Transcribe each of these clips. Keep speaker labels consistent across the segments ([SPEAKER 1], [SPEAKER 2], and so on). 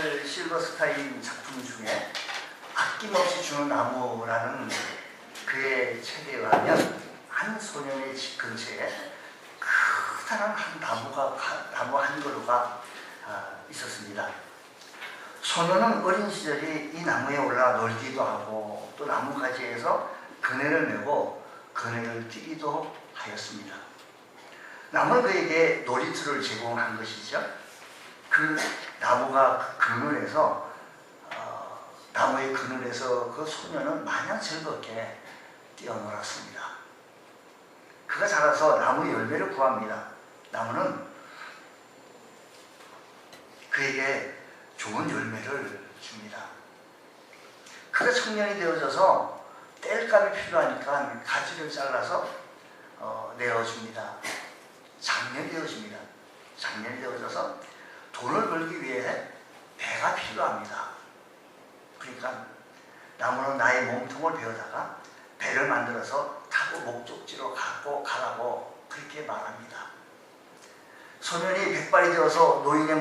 [SPEAKER 1] 사무엘 실버스타인 작품 중에 아낌없이 주는 나무라는 그의 책에 의하면 한 소년의 집 근처에 커다란 한 나무 한 그루가 있었습니다. 소년은 어린 시절에 이 나무에 올라 놀기도 하고 또 나무가지에서 그네를 메고 그네를 뛰기도 하였습니다. 나무는 그에게 놀이터를 제공한 것이죠. 그 나무가 그늘에서 나무의 그늘에서 그 소년은 마냥 즐겁게 뛰어놀았습니다. 그가 자라서 나무 열매를 구합니다. 나무는 그에게 좋은 열매를 줍니다. 그가 청년이 되어져서 땔감이 필요하니까 가지를 잘라서 내어줍니다. 장년이 되어집니다. 장년이 되어져서 돈을 벌기 위해 배가 필요합니다. 그러니까 나무는 나의 몸통을 베어다가 배를 만들어서 타고 목적지로 가라고 그렇게 말합니다. 소년이 백발이 되어서 노인의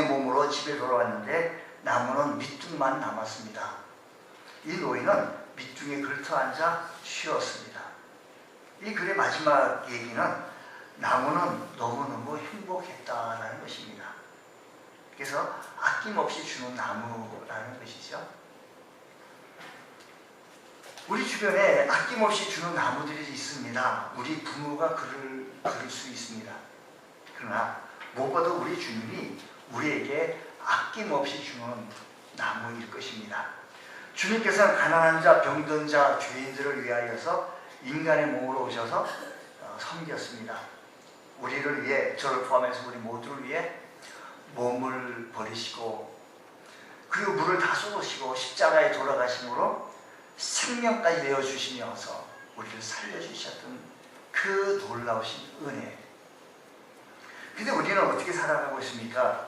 [SPEAKER 1] 몸으로 집에 돌아왔는데 나무는 밑둥만 남았습니다. 이 노인은 밑둥에 걸터앉아 쉬었습니다. 이 글의 마지막 얘기는 나무는 너무너무 행복했다라는 것입니다. 그래서 아낌없이 주는 나무라는 것이죠. 우리 주변에 아낌없이 주는 나무들이 있습니다. 우리 부모가 그럴 수 있습니다. 그러나 무엇보다 우리 주님이 우리에게 아낌없이 주는 나무일 것입니다. 주님께서는 가난한 자, 병든 자, 죄인들을 위하여서 인간의 몸으로 오셔서 섬겼습니다. 우리를 위해, 저를 포함해서 우리 모두를 위해 몸을 버리시고 그리고 물을 다 쏟으시고 십자가에 돌아가심으로 생명까지 내어주시면서 우리를 살려주셨던 그 놀라우신 은혜. 근데 우리는 어떻게 살아가고 있습니까?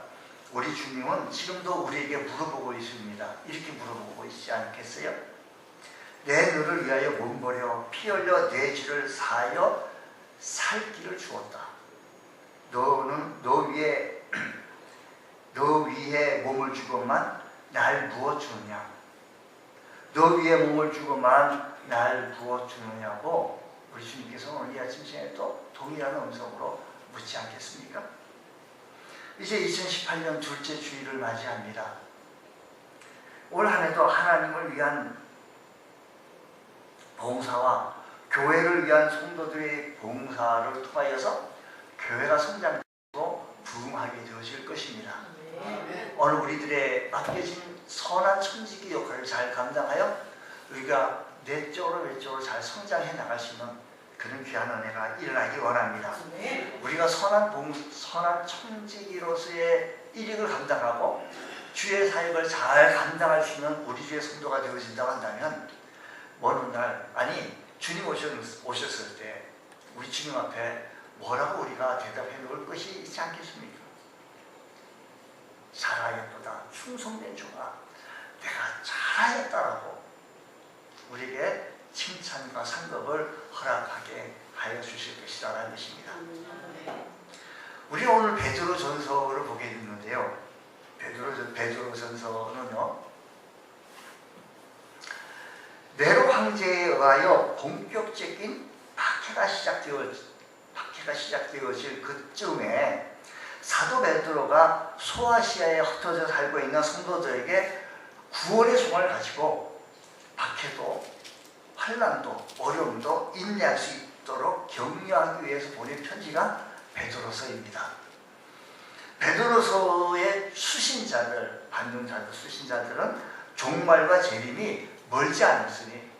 [SPEAKER 1] 우리 주님은 지금도 우리에게 물어보고 있습니다. 이렇게 물어보고 있지 않겠어요? 내 너를 위하여 몸버려 피 흘려 내 죄를 사하여 살 길을 주었다. 너는 너 위에 몸을 주고만 날 부어 주느냐? 너 위에 몸을 주고만 날 부어 주느냐고 우리 주님께서 오늘 이 아침 시간에 또 동일한 음성으로 묻지 않겠습니까? 이제 2018년 둘째 주일을 맞이합니다. 올 한 해도 하나님을 위한 봉사와 교회를 위한 성도들의 봉사를 통하여서 교회가 성장되고 부흥하게 되어질 것입니다. 오늘 우리들의 맡겨진 선한 청지기 역할을 잘 감당하여 우리가 내적으로 외적으로 잘 성장해 나갈 수 있는 그런 귀한 은혜가 일어나기 원합니다. 우리가 선한 청지기로서의 일익을 감당하고 주의 사역을 잘 감당할 수 있는 우리 주의 성도가 되어진다고 한다면 어느 날, 아니 주님 오셨을 때 우리 주님 앞에 뭐라고 우리가 대답해 놓을 것이 있지 않겠습니까? 잘하였도다 충성된 종아, 내가 잘하였다라고 우리에게 칭찬과 상급을 허락하게 하여 주실 것이라는 것입니다. 우리 오늘 베드로전서를 보게 됐는데요. 베드로전서는요, 네로 황제에 의하여 본격적인 박해가 시작되어질 그쯤에 사도 베드로가 소아시아에 흩어져 살고 있는 성도들에게 구원의 소망을 가지고 박해도 환난도 어려움도 인내할 수 있도록 격려하기 위해서 보낸 편지가 베드로서입니다. 베드로서의 수신자들, 반응자들, 수신자들은 종말과 재림이 멀지 않았으니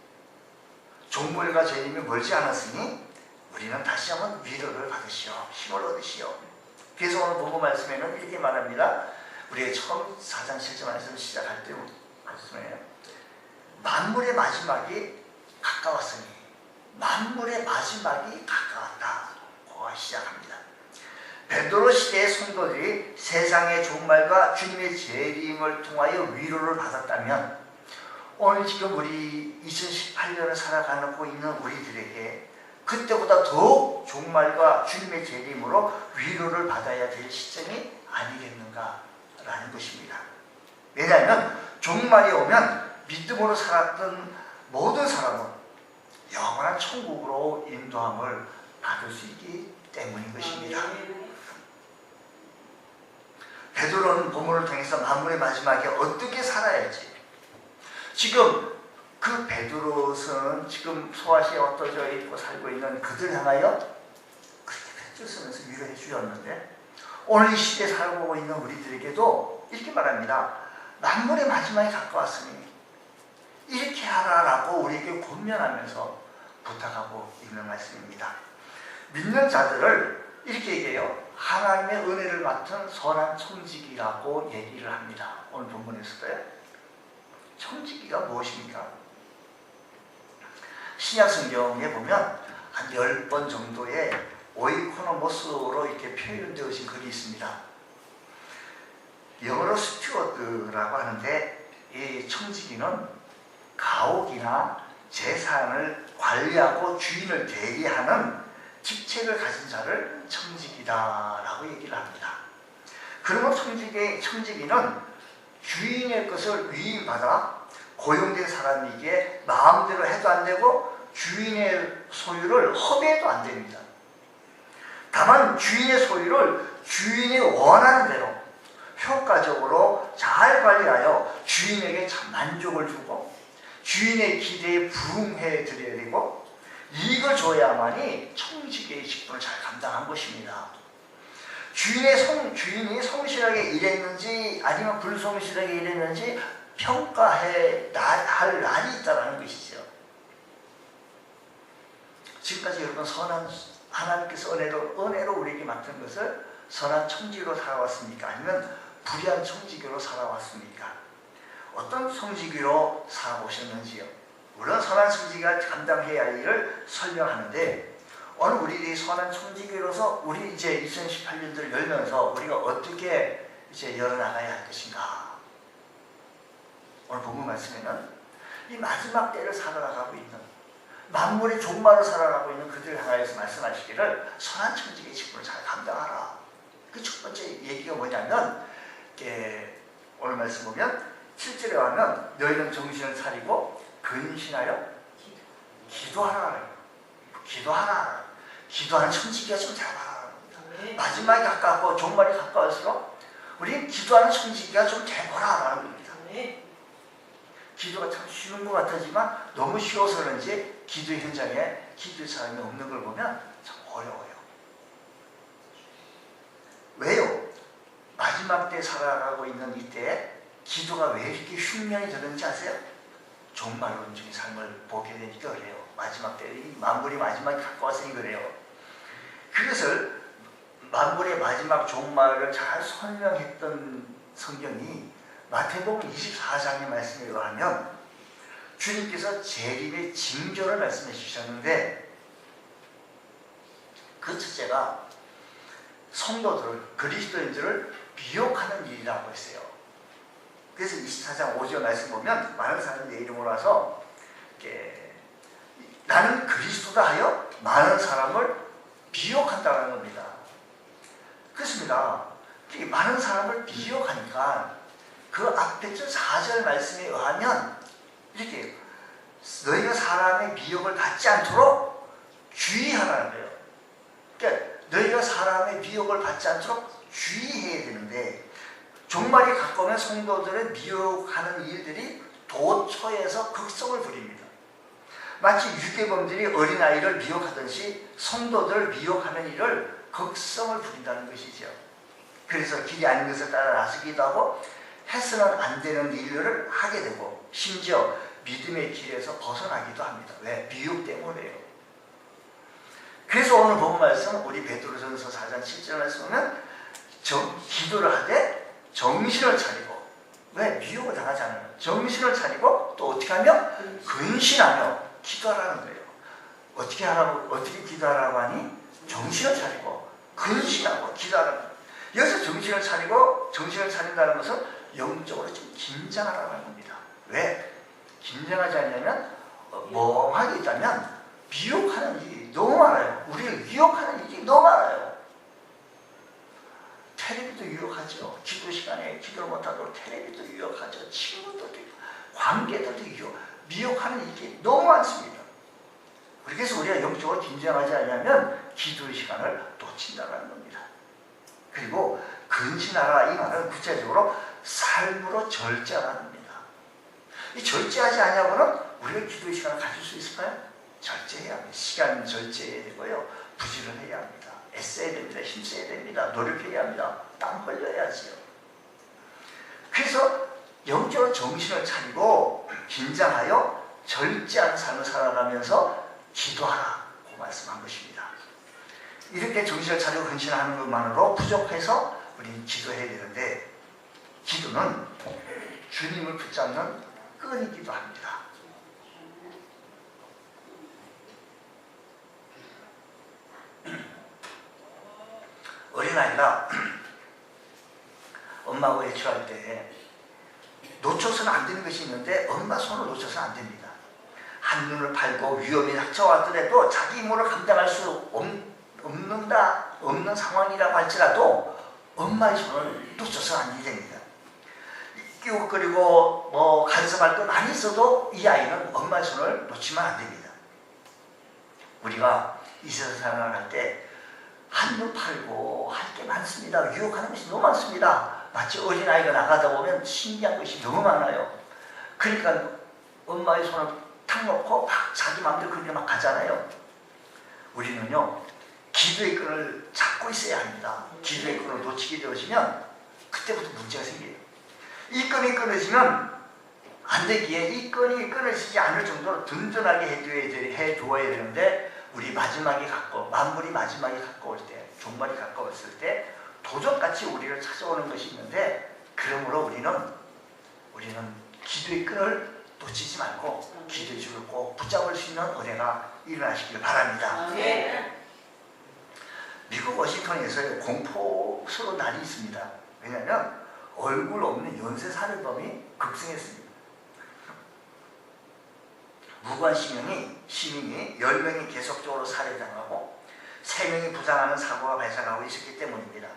[SPEAKER 1] 우리는 다시 한번 위로를 받으시오, 힘을 얻으시오. 그래서 오늘 본문 말씀에는 이렇게 말합니다. 우리의 처음 4장 7절 말씀 시작할 때 말씀이에요. 만물의 마지막이 가까웠으니 만물의 마지막이 가까웠다고 시작합니다. 베드로 시대의 성도들이 세상의 종말과 주님의 재림을 통하여 위로를 받았다면 오늘 지금 우리 2018년을 살아가고 있는 우리들에게 그때보다 더욱 종말과 주님의 재림으로 위로를 받아야 될 시점이 아니겠는가 라는 것입니다. 왜냐하면 종말이 오면 믿음으로 살았던 모든 사람은 영원한 천국으로 인도함을 받을 수 있기 때문인 것입니다. 베드로는 본문을 통해서 만물의 마지막에 어떻게 살아야지, 지금 그 베드로서는 지금 소아시에 흩어져 있고 살고 있는 그들 향하여 그렇게 편지를 쓰면서 위로해 주었는데, 오늘 이 시대에 살고 있는 우리들에게도 이렇게 말합니다. 만물의 마지막이 가까웠으니 이렇게 하라라고 우리에게 권면하면서 부탁하고 있는 말씀입니다. 믿는 자들을 이렇게 얘기해요. 하나님의 은혜를 맡은 선한 청지기라고 얘기를 합니다. 오늘 본문에서도요. 청지기가 무엇입니까? 신약 성경에 보면 한 10번 정도의 오이코노모스로 이렇게 표현되어진 글이 있습니다. 영어로 스튜어드라고 하는데, 이 청지기는 가옥이나 재산을 관리하고 주인을 대리하는 직책을 가진 자를 청지기다라고 얘기를 합니다. 그러면 청지기는 주인의 것을 위임받아 고용된 사람이기에 마음대로 해도 안 되고 주인의 소유를 허비해도 안 됩니다. 다만 주인의 소유를 주인이 원하는 대로 효과적으로 잘 관리하여 주인에게 참 만족을 주고 주인의 기대에 부응해 드려야 되고 이익을 줘야만이 청지기의 직분을 잘 감당한 것입니다. 주인이 성실하게 일했는지 아니면 불성실하게 일했는지 평가할 날이 있다는 것이죠. 지금까지 여러분 하나님께서 은혜로 우리에게 맡은 것을 선한 청지기로 살아왔습니까? 아니면 불의한 청지기로 살아왔습니까? 어떤 청지기로 살아오셨는지요? 물론 선한 청지기가 감당해야 할 일을 설명하는데, 오늘 우리들이 선한 청지기로서 우리 이제 2018년도를 열면서 우리가 어떻게 이제 열어나가야 할 것인가? 오늘 본문 말씀에는 이 마지막 때를 살아나가고 있는, 만물의 종말을 살아가고 있는 그들을 향하여서 말씀하시기를 선한 청지기의 직분을 잘 감당하라. 그 첫 번째 얘기가 뭐냐면, 오늘 말씀 보면 7절에 가면 너희는 정신을 차리고 근신하여 기도하라. 기도하는 청지기가 좀 잘 바라랍니다. 마지막이 가깝고 종말이 가까울수록 우리는 기도하는 청지기가 좀 되보라라는 겁니다. 기도가 참 쉬운 것 같지만 너무 쉬워서 그런지 기도 현장에 기도의 사람이 없는 걸 보면 참 어려워요. 왜요? 마지막 때 살아가고 있는 이때에 기도가 왜 이렇게 흉년이 되는지 아세요? 종말론적인 삶을 보게 되니까 그래요. 마지막 때 만물이 마지막에 가까웠으니 그래요. 그것을 만물의 마지막 종말을 잘 설명했던 성경이 마태복음 24장의 말씀에 의하면 주님께서 재림의 징조를 말씀해 주셨는데, 그 첫째가 성도들을, 그리스도인들을 미혹하는 일이라고 했어요. 그래서 24장 5절 말씀 보면 많은 사람들이 내 이름으로 와서 나는 그리스도다 하여 많은 사람을 미혹한다는 겁니다. 그렇습니다. 많은 사람을 미혹하니까 그 앞에 4절 말씀에 의하면 이렇게 너희가 사람의 미혹을 받지 않도록 주의하라는 거예요. 그러니까 너희가 사람의 미혹을 받지 않도록 주의해야 되는데, 종말이 가까우면 성도들을 미혹하는 일들이 도처에서 극성을 부립니다. 마치 유괴범들이 어린아이를 미혹하듯이 성도들을 미혹하는 일을 극성을 부린다는 것이죠. 그래서 길이 아닌 것을 따라 나서기도 하고 해서는 안 되는 일을 하게 되고 심지어 믿음의 길에서 벗어나기도 합니다. 왜? 미혹 때문에요. 그래서 오늘 본 말씀, 우리 베드로전서 4장 7절 말씀 보면 기도를 하되 정신을 차리고, 왜? 미혹을 당하지 않아요. 정신을 차리고 또 어떻게 하면? 근신하며 기도하라는 거예요. 어떻게 기도하라고 하니? 정신을 차리고 근신하고 기도하라는 거예요. 여기서 정신을 차린다는 것은 영적으로 좀 긴장하라는 겁니다. 왜? 긴장하지 않냐면 멍하게 있다면 미혹하는 일이 너무 많아요. 우리를 유혹하는 일이 너무 많아요. 텔레비도 유혹하죠. 기도 시간에 기도를 못하도록 텔레비도 유혹하죠. 친구들도 관계들도 미혹하는 일이 너무 많습니다. 그래서 우리가 영적으로 긴장하지 않으면 기도의 시간을 놓친다는 겁니다. 그리고 근신하라 이 말은 구체적으로 삶으로 절제하라는 겁니다. 이 절제하지 않냐고는 우리가 기도의 시간을 가질 수 있을까요? 절제해야 합니다. 시간 절제해야 되고요. 부지런해야 합니다. 애써야 됩니다. 힘써야 됩니다. 노력해야 합니다. 땀 흘려야지요. 그래서 영적으로 정신을 차리고 긴장하여 절제한 삶을 살아가면서 기도하라고 말씀한 것입니다. 이렇게 정신을 차리고 근신하는 것만으로 부족해서 우리는 기도해야 되는데 기도는 주님을 붙잡는 끈이기도 합니다. 어린아이가 엄마하고 외출할 때 놓쳐서는 안 되는 것이 있는데 엄마 손을 놓쳐서는 안 됩니다. 한눈을 팔고 위험이 닥쳐왔더라도 자기 힘으로 감당할 수 없는 상황이라고 할지라도 엄마의 손을 놓쳐서는 안 됩니다. 끼우거리고 간섭할 건 많이 있어도 이 아이는 엄마의 손을 놓치면 안 됩니다. 우리가 이 세상 살아갈 때 한눈 팔고 할 게 많습니다. 유혹하는 것이 너무 많습니다. 마치 어린아이가 나가다 보면 신기한 것이 너무 많아요. 그러니까 엄마의 손을 탁 놓고 막 자기 마음대로 그렇게 막 가잖아요. 우리는요 기도의 끈을 잡고 있어야 합니다. 기도의 끈을 놓치게 되어지면 그때부터 문제가 생겨요. 이 끈이 끊어지면 안 되기에 이 끈이 끊어지지 않을 정도로 든든하게 해두어야 되는데 우리 마지막에 만물이 마지막에 가까울 때, 종말이 가까웠을 때 도적같이 우리를 찾아오는 것이 있는데 그러므로 우리는 기도의 끈을 놓치지 말고 기도의 줄을 꼭 붙잡을 수 있는 은혜가 일어나시길 바랍니다. 미국 워싱턴에서 공포스러운 날이 있습니다. 왜냐하면 얼굴 없는 연쇄 살인범이 급증했습니다. 무관 시민이 10명이 계속적으로 살해당하고 3명이 부상하는 사고가 발생하고 있었기 때문입니다.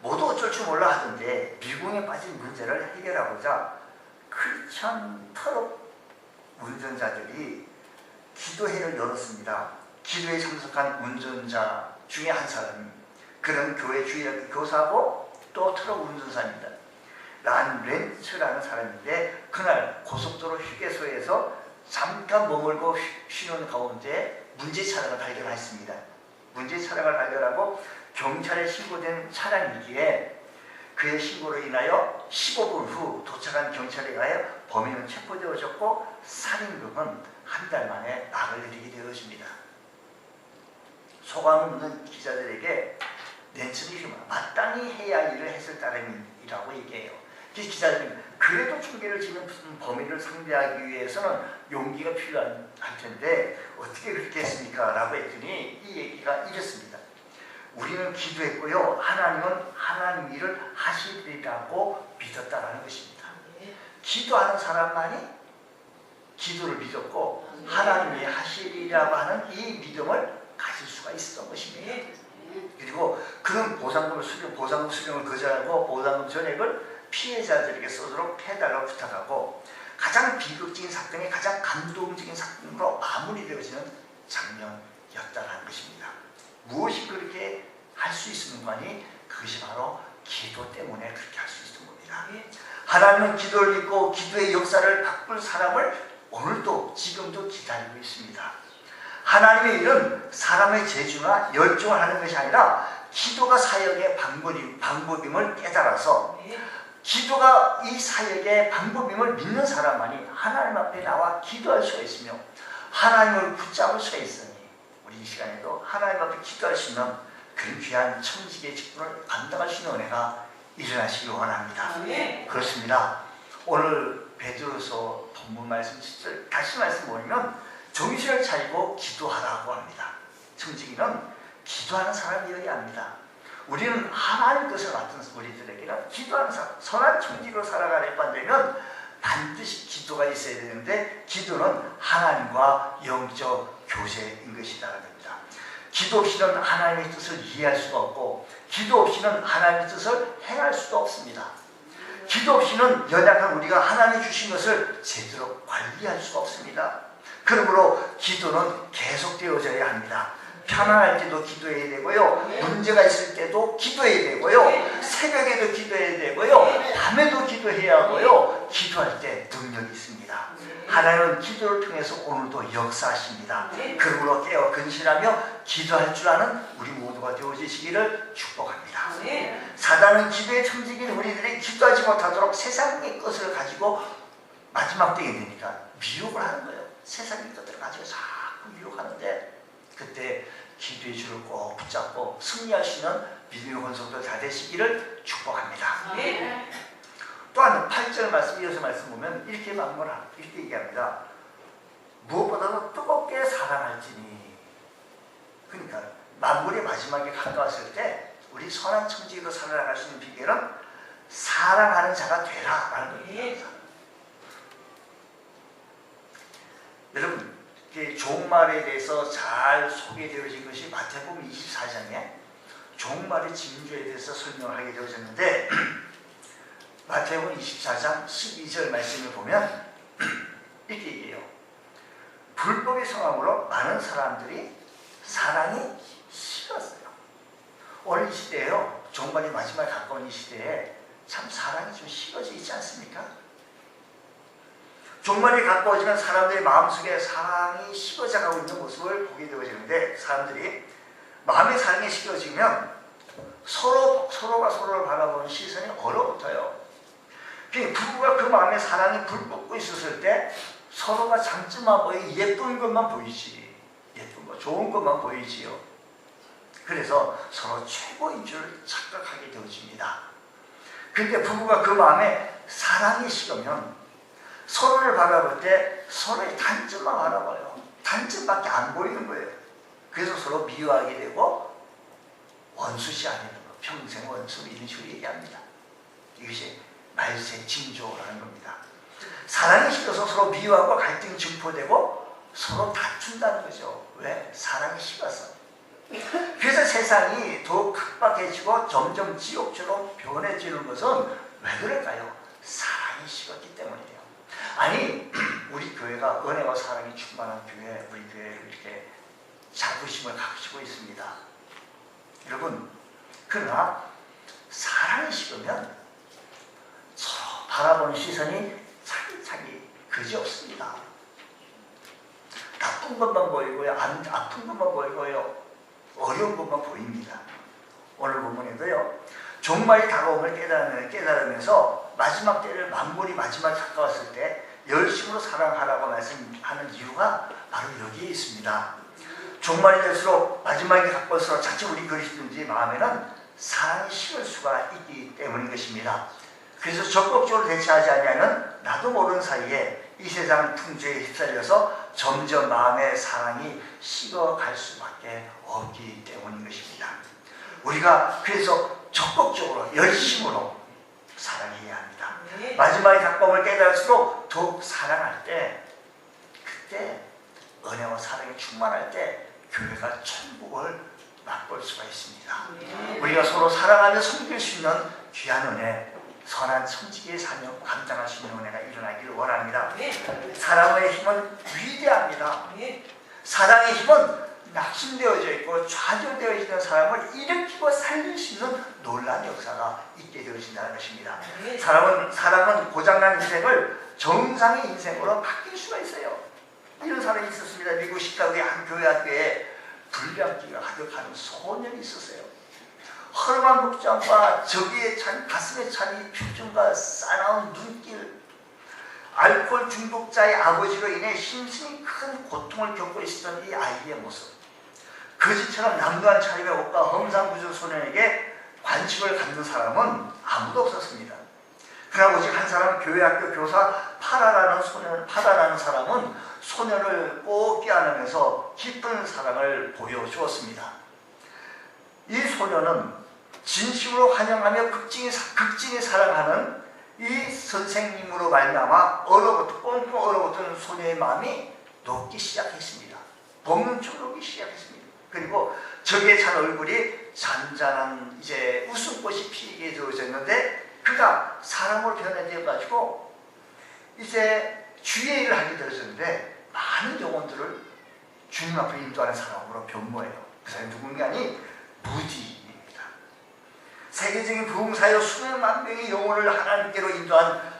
[SPEAKER 1] 모두 어쩔 줄 몰라 하던데 미궁에 빠진 문제를 해결하고자 크리스천 트럭 운전자들이 기도회를 열었습니다. 기도에 참석한 운전자 중에 한 사람이 그는 교회 주일학교 교사고 또 트럭 운전사입니다. 란 렌츠라는 사람인데 그날 고속도로 휴게소에서 잠깐 머물고 쉬는 가운데 문제 차량을 발견했습니다. 문제 차량을 발견하고 경찰에 신고된 차량이기에 그의 신고로 인하여 15분 후 도착한 경찰에 의하여 범인은 체포되어졌고 살인범은 한 달 만에 낙을 내리게 되어집니다. 소감을 묻는 기자들에게 렌츠는 마땅히 해야 할 일을 했을 따름이라고 얘기해요. 기자들이 그래도 총기를 쥐는 범인을 상대하기 위해서는 용기가 필요할 텐데 어떻게 그렇게 했습니까? 라고 했더니 이 얘기가 이렇습니다. 우리는 기도했고요. 하나님은 하나님 일을 하시리라고 믿었다라는 것입니다. 기도하는 사람만이 기도를 믿었고 하나님이 하시리라고 하는 이 믿음을 가질 수가 있었던 것입니다. 그리고 그는 보상금 수령을 거절하고 보상금 전액을 피해자들에게 쓰도록 해달라고 부탁하고 가장 비극적인 사건이 가장 감동적인 사건으로 마무리되어지는 장면이었다는 것입니다. 무엇이 그렇게 할 수 있는 거니? 그것이 바로 기도 때문에 그렇게 할 수 있는 겁니다. 하나님은 기도를 믿고 기도의 역사를 바꿀 사람을 오늘도 지금도 기다리고 있습니다. 하나님의 일은 사람의 재주나 열정을 하는 것이 아니라 기도가 사역의 방법임을 깨달아서 기도가 이 사역의 방법임을 믿는 사람만이 하나님 앞에 나와 기도할 수가 있으며 하나님을 붙잡을 수가 있으니 우리 이 시간에도 하나님 앞에 기도할 수 있는 그런 귀한 청지기의 직분을 감당할 수 있는 은혜가 일어나시길 원합니다. 그렇습니다. 오늘 베드로서 본문 말씀 7절 다시 말씀 보면 정신을 차리고 기도하라고 합니다. 청지기는 기도하는 사람이어야 합니다. 우리는 하나님 뜻을 맡은 우리들에게는 기도하는 사람, 선한 청지기로 살아가는 반대면 반드시 기도가 있어야 되는데 기도는 하나님과 영적 교제인 것이라는 겁니다. 기도 없이는 하나님의 뜻을 이해할 수가 없고 기도 없이는 하나님의 뜻을 행할 수도 없습니다. 기도 없이는 연약한 우리가 하나님이 주신 것을 제대로 관리할 수가 없습니다. 그러므로 기도는 계속되어져야 합니다. 편안할 때도 기도해야 되고요, 문제가 있을 때도 기도해야 되고요, 새벽에도 기도해야 되고요, 밤에도 기도해야 하고요. 기도할 때 능력이 있습니다. 하나님은 기도를 통해서 오늘도 역사하십니다. 그러므로 깨어 근신하며 기도할 줄 아는 우리 모두가 되어지시기를 축복합니다. 사단은 기도의 천직인 우리들이 기도하지 못하도록 세상의 것을 가지고 마지막 때에 되니까 미혹을 하는 거예요. 세상의 것들을 가지고 자꾸 미혹하는데, 그때 기도의 줄을 꼭 붙잡고 승리할 수 있는 믿음의 권속들 다 되시기를 축복합니다. 또한 8절 말씀, 이어서 말씀 보면 이렇게 이렇게 얘기합니다. 무엇보다도 뜨겁게 사랑할지니. 그러니까 만물의 마지막에 가까웠을 때 우리 선한 청지기로 살아나갈 수 있는 비결은 사랑하는 자가 되라라는 겁니다. 여러분, 종말에 대해서 잘 소개되어진 것이 마태복음 24장에 종말의 징조에 대해서 설명을 하게 되어졌는데, 마태복음 24장 12절 말씀을 보면 이렇게 얘기해요. 불법의 성함으로 많은 사람들이 사랑이 식었어요. 오늘 이 시대에요, 종말이 마지막에 가까운 이 시대에 참 사랑이 좀 식어져 있지 않습니까? 종말이 가까워지면 사람들의 마음속에 사랑이 식어져가고 있는 모습을 보게 되어지는데, 사람들이 마음의 사랑이 식어지면 서로가 서로를 바라보는 시선이 얼어붙어요. 부부가 그 마음에 사랑이 불붙고 있었을 때 서로가 장점만 보이고 예쁜 것만 보이지, 예쁜 것, 좋은 것만 보이지요. 그래서 서로 최고인 줄 착각하게 되어집니다. 그런데 부부가 그 마음에 사랑이 식으면 서로를 바라볼 때 서로의 단점만 바라봐요. 단점밖에 안 보이는 거예요. 그래서 서로 미워하게 되고 원수시 아니는 거, 평생 원수, 이런 식으로 얘기합니다. 이것이 말세의 징조라는 겁니다. 사랑이 식어서 서로 미워하고 갈등이 증폭되고 서로 다툰다는 거죠. 왜? 사랑이 식어서. 그래서 세상이 더욱 각박해지고 점점 지옥처럼 변해지는 것은 왜 그럴까요? 사랑이 식었기 때문이에요. 아니, 우리 교회가 은혜와 사랑이 충만한 교회, 우리 교회를 이렇게 자부심을 가지고 있습니다. 여러분, 그러나 사랑이 식으면 서로 바라보는 시선이 차기차기 그지없습니다. 나쁜 것만 보이고요, 아픈 것만 보이고요, 어려운 것만 보입니다. 오늘 본문에도요, 종말이 다가옴을 깨달으면서 마지막 때를, 만물이 마지막에 가까웠을 때 열심으로 사랑하라고 말씀하는 이유가 바로 여기에 있습니다. 종말이 될수록, 마지막에 가까울수록 자칫 우리 그리스도인들의 마음에는 사랑이 식을 수가 있기 때문인 것입니다. 그래서 적극적으로 대처하지 아니하면 나도 모르는 사이에 이 세상 풍조에 휩쓸려서 점점 마음의 사랑이 식어갈 수밖에 없기 때문인 것입니다. 우리가 그래서 적극적으로 열심으로 사랑해야 합니다. 마지막에 가까움을 깨달을수록 더욱 사랑할 때, 그때 은혜와 사랑이 충만할 때 교회가 천국을 맛볼 수가 있습니다. 우리가 서로 사랑하며 섬길 수 있는 귀한 은혜, 선한 청지기의 사명 감당할 수 있는 은혜가 일어나기를 원합니다. 사랑의 힘은 위대합니다. 사랑의 힘은 낙심되어져 있고 좌절되어 있는 사람을 일으키고 살릴 수 있는 놀라운 역사가 있게 되어진다는 것입니다. 사랑은 고장난 인생을 정상의 인생으로 바뀔 수가 있어요. 이런 사람이 있었습니다. 미국 시카고의 한 교회 학교에 불량기가 가득한 소년이 있었어요. 허름한 복장과 저기에 찬 가슴에 찬 이 표정과 싸나운 눈길, 알코올 중독자의 아버지로 인해 심심히 큰 고통을 겪고 있었던 이 아이의 모습, 거지처럼 남도한 차림의 옷과 험상궂은 소년에게 관심을 갖는 사람은 아무도 없었습니다. 그러나 오직 한 사람, 교회 학교 교사 파라라는 사람은 소년을 꼭 껴안으면서 깊은 사랑을 보여주었습니다. 이 소년은 진심으로 환영하며 극진히 사랑하는 이 선생님으로 말미암아 꽁꽁 얼어붙은 소녀의 마음이 녹기 시작했습니다. 봄눈처럼 녹기 시작했습니다. 그리고 저기에 찬 얼굴이 잔잔한 이제 웃음꽃이 피게 되어졌는데, 그가 사람으로 변화되어 가지고 이제 주의 일을 하게 되었는데 많은 영혼들을 주님 앞에 인도하는 사람으로 변모해요. 그 사람이 누군가 아니 무디입니다. 세계적인 부흥사여 수백만 명의 영혼을 하나님께로 인도한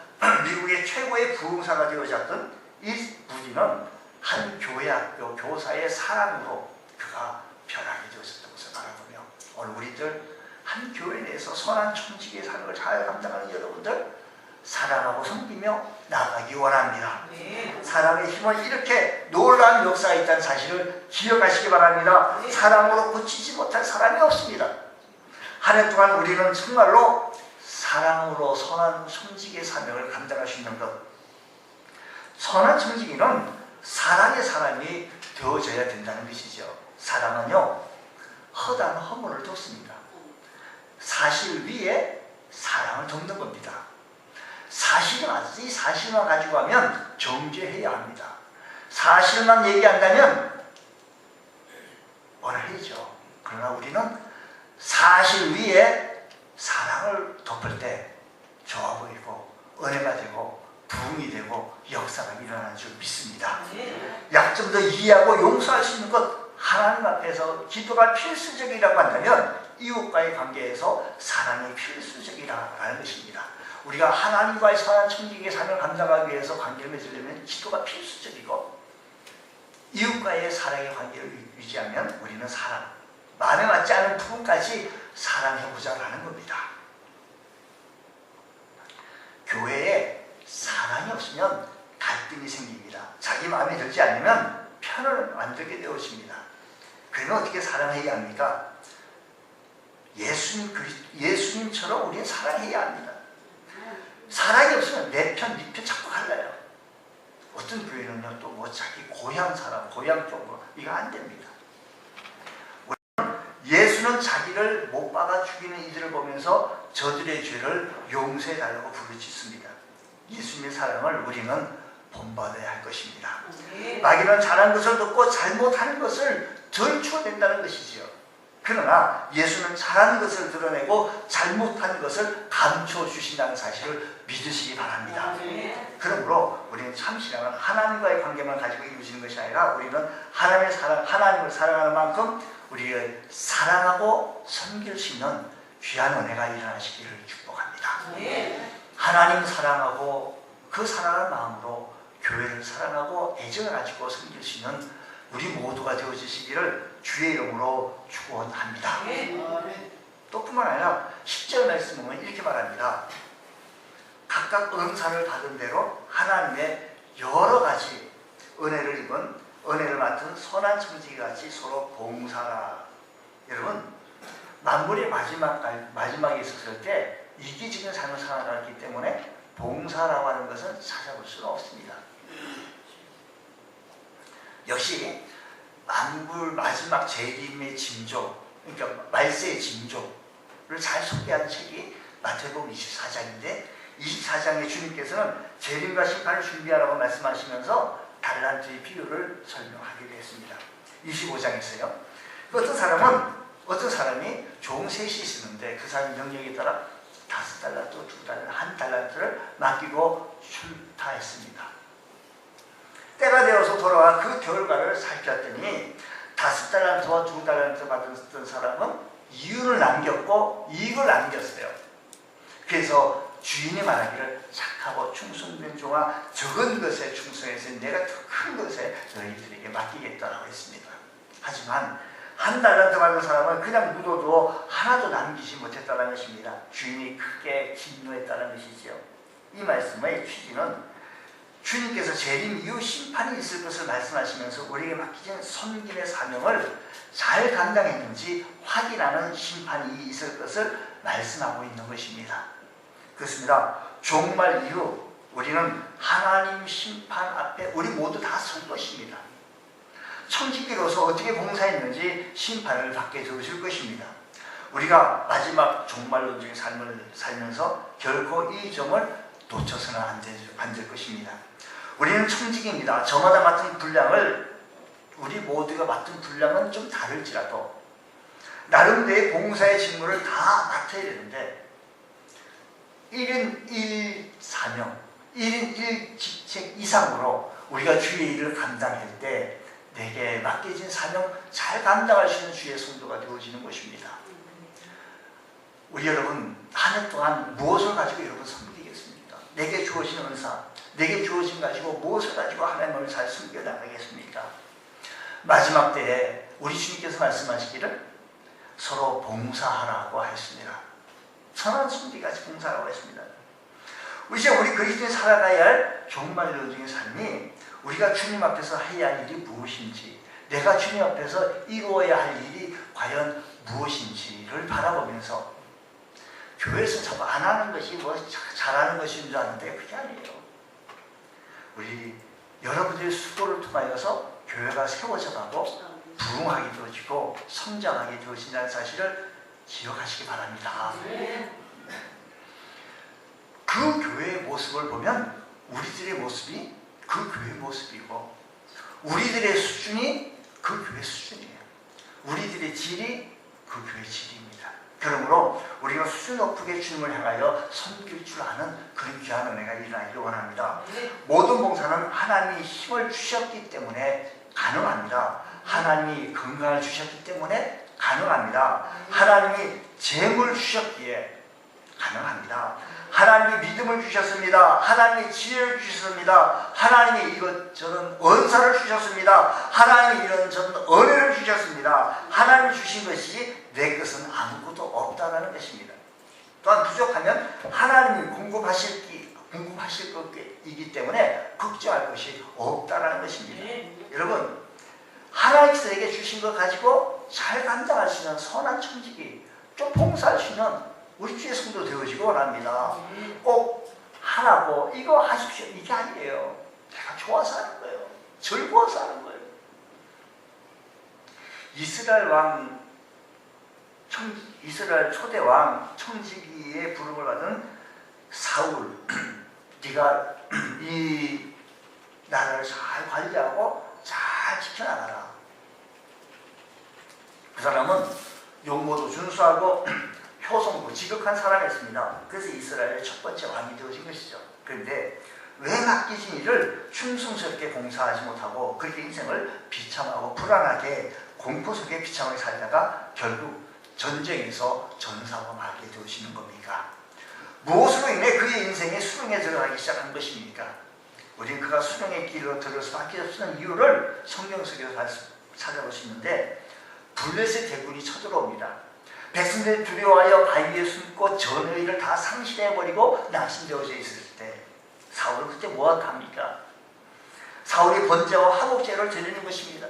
[SPEAKER 1] 미국의 최고의 부흥사가 되어졌던 이 무디는 한 교회학교 교사의 사랑으로 그가 변하게 되었다고 생각하며 오늘 우리들 한 교회 내에서 선한 청지기의 삶을 잘 감당하는 여러분들 사랑하고 섬기며 나가기 원합니다. 사랑의 힘은 이렇게 놀라운 역사가 있다는 사실을 기억하시기 바랍니다. 사랑으로 고치지 못할 사람이 없습니다. 한 해 동안 우리는 정말로 사랑으로 선한 청지기의 사명을 감당할 수 있는 것. 선한 청지기는 사랑의 사람이 되어져야 된다는 것이죠. 사랑은요 허다한 허물을 뒀습니다. 사실 위에 사랑을 덮는 겁니다. 이 사실만 가지고 하면 정죄해야 합니다. 사실만 얘기한다면 원해야죠. 그러나 우리는 사실 위에 사랑을 덮을 때 좋아 보이고 은혜가 되고 부흥이 되고 역사가 일어나는 줄 믿습니다. 약점도 이해하고 용서할 수 있는 것 하나님 앞에서 기도가 필수적이라고 한다면 이웃과의 관계에서 사랑이 필수적이라는 것입니다. 우리가 하나님과의 선한 청지기의 삶을 감당하기 위해서 관계를 맺으려면 기도가 필수적이고 이웃과의 사랑의 관계를 유지하면 우리는 사랑, 마음에 맞지 않은 부분까지 사랑해보자라는 겁니다. 교회에 사랑이 없으면 갈등이 생깁니다. 자기 마음에 들지 않으면 편을 만들게 되어집니다. 그러면 어떻게 사랑해야 합니까? 예수님처럼 우리는 사랑해야 합니다. 사랑이 없으면 내 편, 네 편 자꾸 갈라요. 어떤 교회는요, 또 뭐 자기 고향 사람, 고향 쪽으로, 이거 안 됩니다. 예수는 자기를 못 박아 죽이는 이들을 보면서 저들의 죄를 용서해달라고 부르짖습니다. 예수님의 사랑을 우리는 본받아야 할 것입니다. 마귀는 잘한 것을 듣고 잘못하는 것을 들추어낸다는 것이지요. 그러나 예수는 잘하는 것을 드러내고 잘못한 것을 감춰주신다는 사실을 믿으시기 바랍니다. 그러므로 우리는 참신앙은 하나님과의 관계만 가지고 이루어지는 것이 아니라 우리는 하나님을 사랑하는 만큼 우리를 사랑하고 섬길 수 있는 귀한 은혜가 일어나시기를 축복합니다. 하나님 사랑하고 그 사랑하는 마음으로 교회를 사랑하고 애정을 가지고 섬길 수 있는 우리 모두가 되어주시기를 주의 이름으로 축원합니다. 또 뿐만 아니라 10절 말씀 보면 이렇게 말합니다. 각각 은사를 받은 대로 하나님의 여러 가지 은혜를 입은 은혜를 맡은 선한 청지기같이 서로 봉사라. 여러분 만물의 마지막에 있었을 때 이기적인 삶을 살아갔기 때문에 봉사라고 하는 것은 찾아볼 수는 없습니다. 역시 만물 마지막 재림의 징조, 그러니까 말세의 징조를 잘 소개한 책이 마태복음 24장인데 24장에 주님께서는 재림과 심판을 준비하라고 말씀하시면서 달란트의 비유를 설명하기로 했습니다. 25장에서요. 어떤 사람이 종 셋이 있었는데 그 사람의 능력에 따라 5달란트, 2달란트, 1달란트를 맡기고 출타했습니다. 때가 되어서 돌아와 그 결과를 살폈더니 5달란트와 2달란트 받았던 사람은 이윤을 남겼고 이익을 남겼어요. 그래서 주인이 말하기를 착하고 충성된 종아 적은 것에 충성해서 내가 더 큰 것에 너희들에게 맡기겠다라고 했습니다. 하지만 1달란트 받은 사람은 그냥 묻어도 하나도 남기지 못했다는 것입니다. 주인이 크게 진노했다는 것이지요. 이 말씀의 취지는 주님께서 재림 이후 심판이 있을 것을 말씀하시면서 우리에게 맡기신 섬김의 사명을 잘 감당했는지 확인하는 심판이 있을 것을 말씀하고 있는 것입니다. 그렇습니다. 종말 이후 우리는 하나님 심판 앞에 우리 모두 다 설 것입니다. 청지기로서 어떻게 봉사했는지 심판을 받게 되어질 것입니다. 우리가 마지막 종말론적인 삶을 살면서 결코 이 점을 놓쳐서는 안 될 것입니다. 우리는 청지기입니다. 저마다 맡은 분량을 우리 모두가 맡은 분량은 좀 다를지라도 나름대로의 봉사의 직무를 다 맡아야 되는데 1인 1 사명, 1인 1 직책 이상으로 우리가 주의 일을 감당할 때 내게 맡겨진 사명 잘 감당할 수 있는 주의 성도가 되어지는 것입니다. 우리 여러분 한 해 동안 무엇을 가지고 여러분 섬기겠습니까? 내게 주어진 은사, 내게 주어진 가지고 무엇을 가지고 하나님을 잘 섬겨나가겠습니까? 마지막 때에 우리 주님께서 말씀하시기를 서로 봉사하라고 했습니다. 선한 손기같이 봉사하라고 했습니다. 이제 우리 그리스도인 살아가야 할 종말론적인 삶이 우리가 주님 앞에서 해야 할 일이 무엇인지, 내가 주님 앞에서 이루어야 할 일이 과연 무엇인지를 바라보면서, 교회에서 저거 안 하는 것이 뭐 잘하는 것인 줄 아는데 그게 아니에요. 우리 여러분들의 수고를 통하여서 교회가 세워져가고 부흥하게 되어지고 성장하게 되어진다는 사실을 기억하시기 바랍니다. 그 교회의 모습을 보면 우리들의 모습이 그 교회의 모습이고, 우리들의 수준이 그 교회 수준이에요. 우리들의 질이 그 교회 질입니다. 그러므로 우리가 수준 높게 주님을 향하여 섬길 줄 아는 그런 귀한 은혜가 일어나기를 원합니다. 모든 봉사는 하나님이 힘을 주셨기 때문에 가능합니다. 하나님이 건강을 주셨기 때문에 가능합니다. 하나님이 재물 주셨기에 가능합니다. 하나님이 믿음을 주셨습니다. 하나님이 지혜를 주셨습니다. 하나님이 이것저것 언사를 주셨습니다. 하나님이 이런저런 은혜를 주셨습니다. 하나님이 주신 것이 내 것은 아무것도 없다는 것입니다. 또한 부족하면 하나님이 공급하실 것이기 때문에 걱정할 것이 없다는 것입니다. 여러분, 하나님께서 내게 주신 것 가지고 잘 감당할 수 있는 선한 청지기, 좀 봉사할 수 있는 우리 주의 성도 되어지고 원합니다. 꼭 하라고 이거 하십시오 이게 아니에요. 내가 좋아서 하는 거예요. 즐거워서 하는 거예요. 이스라엘 초대 왕 청지기의 부름을 받은 사울, 네가 이 나라를 잘 관리하고 잘 지켜나가라. 그 사람은 용모도 준수하고 효성도 지극한 사람이었습니다. 그래서 이스라엘의 첫 번째 왕이 되어진 것이죠. 그런데 왜 맡기신 일을 충성스럽게 봉사하지 못하고 그렇게 인생을 비참하고 불안하게 공포 속에 비참하게 살다가 결국 전쟁에서 전사하고 말게 되어지는 겁니까? 무엇으로 인해 그의 인생이 수렁에 들어가기 시작한 것입니까? 우리는 그가 수렁의 길로 들어서 바뀌었는 이유를 성경 속에서 찾아볼 수 있는데, 블레셋 대군이 쳐들어옵니다. 백성들이 두려워하여 바위에 숨고 전의를 다 상실해버리고 낙심되어져 있을 때 사울은 그때 무엇 합니까? 사울이 번제와 화목제를 드리는 것입니다.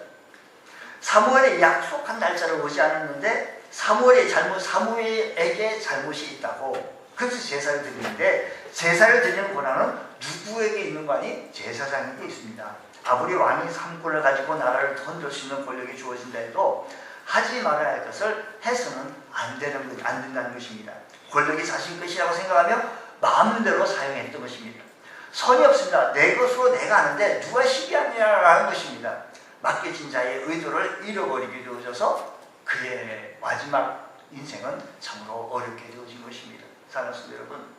[SPEAKER 1] 사무엘의 약속한 날짜를 오지 않았는데 사무엘에게 잘못이 있다고 그래서 제사를 드리는데, 제사를 드리는 권한은 누구에게 있는 거 아니? 제사장에게 있습니다. 아무리 왕이 삼권을 가지고 나라를 흔들 수 있는 권력이 주어진다 해도 하지 말아야 할 것을 해서는 안 된다는 것입니다. 권력이 자신 것이라고 생각하며 마음대로 사용했던 것입니다. 선이 없습니다. 내 것으로 내가 아는데 누가 시기하느냐라는 것입니다. 맡겨진 자의 의도를 잃어버리게 되어져서 그의 마지막 인생은 참으로 어렵게 되어진 것입니다. 사랑하는 성도 여러분,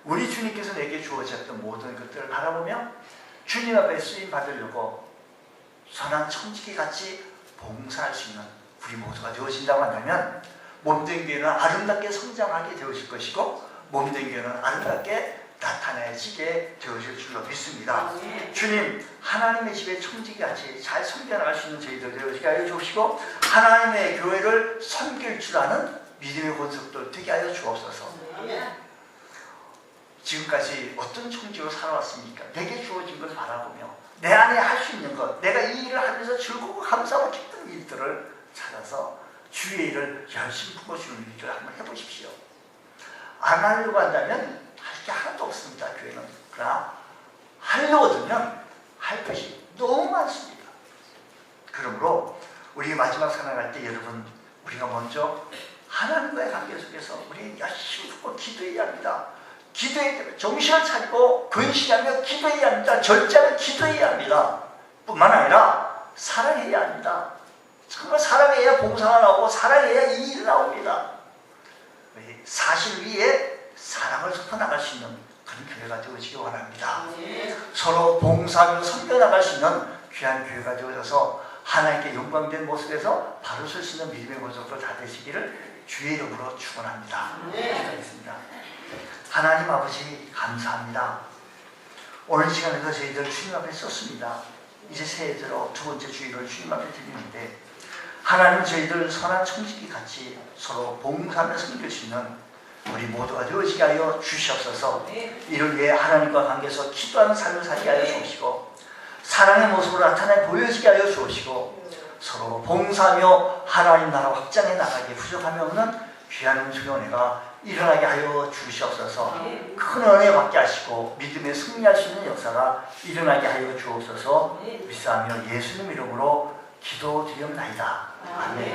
[SPEAKER 1] 우리 주님께서 내게 주어졌던 모든 것들을 바라보며 주님 앞에 쓰임 받으려고 선한 청지기 같이 봉사할 수 있는 우리 모두가 되어진다고 한다면 몸된 교회는 아름답게 성장하게 되어질 것이고 몸된 교회는 아름답게 나타내지게 되어질 줄로 믿습니다. 주님, 하나님의 집에 청지기같이 잘 섬겨나갈 수 있는 저희들 되어지게 하여 주시고 하나님의 교회를 섬길 줄 아는 믿음의 권속들 되게 하여 주옵소서. 지금까지 어떤 청지로 살아왔습니까? 내게 주어진 것을 바라보며 내 안에 할 수 있는 것, 내가 이 일을 하면서 즐겁고 감사하고 기쁜 일들을 찾아서 주의 일을 열심히 품어주는 일을 한번 해보십시오. 안 하려고 한다면 할 게 하나도 없습니다. 교회는. 그러나 하려고 들면 할 것이 너무 많습니다. 그러므로 우리 마지막 살아갈 때 여러분, 우리가 먼저 하나님과의 관계 속에서 우리 열심히 품고 기도해야 합니다. 기도해야 됩니다. 정신을 차리고 근신하며 기도해야 합니다. 절제하며 기도해야 합니다. 뿐만 아니라 사랑해야 합니다. 정말 사랑해야 봉사가 나오고 사랑해야 이 일이 나옵니다. 사실 위에 사랑을 섞어나갈 수 있는 그런 교회가 되어지기 원합니다. 서로 봉사하며 섬겨나갈 수 있는 귀한 교회가 되어져서 하나님께 영광된 모습에서 바로 설 수 있는 믿음의 모습으로 다 되시기를 주의 이름으로 축원합니다. 기도하겠습니다. 하나님 아버지 감사합니다. 오늘 시간에도 저희들 주님 앞에 섰습니다. 이제 새해 들어 두 번째 주일을 주님 앞에 드리는데 하나님 저희들 선한 청지기 같이 서로 봉사하며 섬길 수 있는 우리 모두가 되어지게 하여 주시옵소서. 이를 위해 하나님과 관계에서 기도하는 삶을 살게 하여 주시고 사랑의 모습으로 나타내 보여지게 하여 주시고 서로 봉사하며 하나님 나라 확장해 나가게 부족함이 없는 귀한 음식의 은혜가 일어나게 하여 주시옵소서. 큰 은혜 받게 하시고 믿음에 승리할 수 있는 역사가 일어나게 하여 주옵소서. 믿사하며 예수님 이름으로 기도드리옵나이다. 아멘.